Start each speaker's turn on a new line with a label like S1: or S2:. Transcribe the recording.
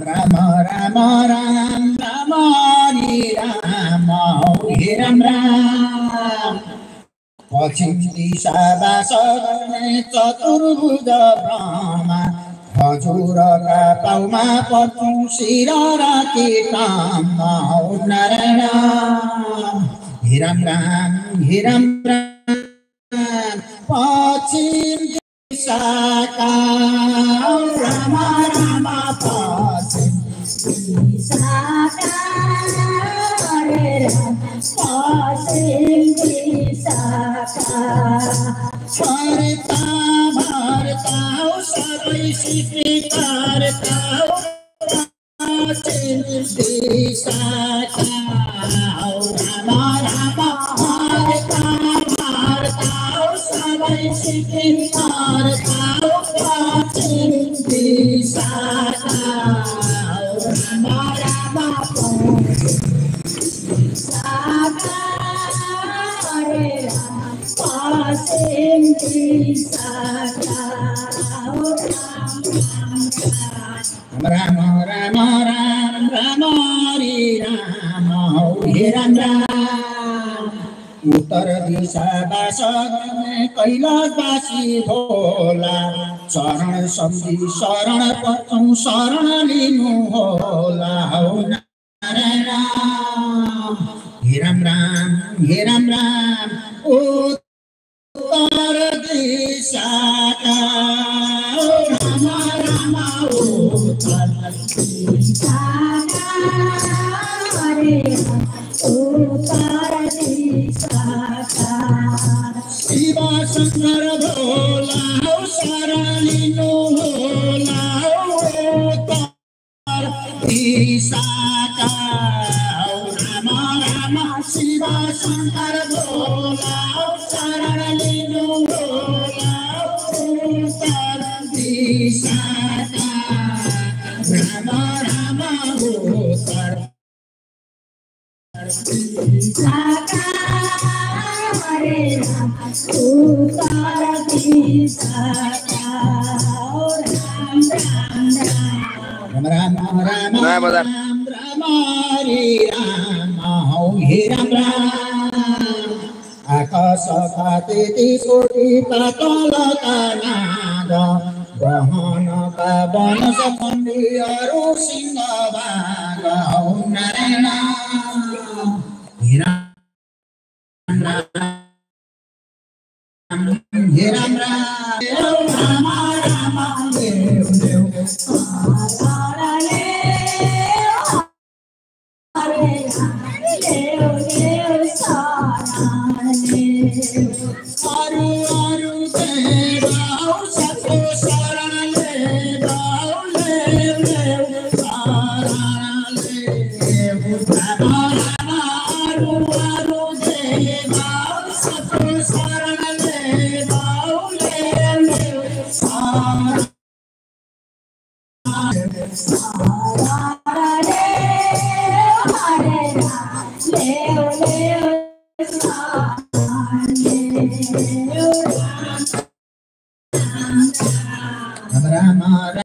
S1: राम राम राम राम हरि राम हरि राम राम पश्चिम दिशा बास गर्ने चतुर्भुज ब्रह्मा हजुरका पाउमा पर्छौं शिर राखी काम नारायण हे राम राम पश्चिम दिशाका राम राम पश्चिम दिशाका हरे राम पश्चिम दिशाका भरता सबै स्वीकारता पश्चिम दिशाका राम राम भरता सबै स्वीकारता पश्चिम दिशाका राम राम हरे राम पश्चिम दिशाका राम राम राम राम हरि राम हरि राम राम उत्तर दिशा बास गर्ने कैलाशवासी भोला शरण सम्झी शरण पर्छौं शरण लिनु होला हौ नारायण हे राम राम उत्तर दिशाका राम राम उत्तर दिशाका हरे राम उत्तर दिशाका शिव शंकर भोला शरण लिनु होला उत्तर दिशाका राम राम शिव शंकर भोला शरण लिनु होला उत्तर दिशाका राम राम उत्तर दिशाका हरे राम उत्तर दिशाका राम राम हरि राम हरि राम आकाश पाते कोटि पातलका नाग ग्रहणका वन सम्बन्धीहरू सिंह बाघ हौ नारायण हे राम Sara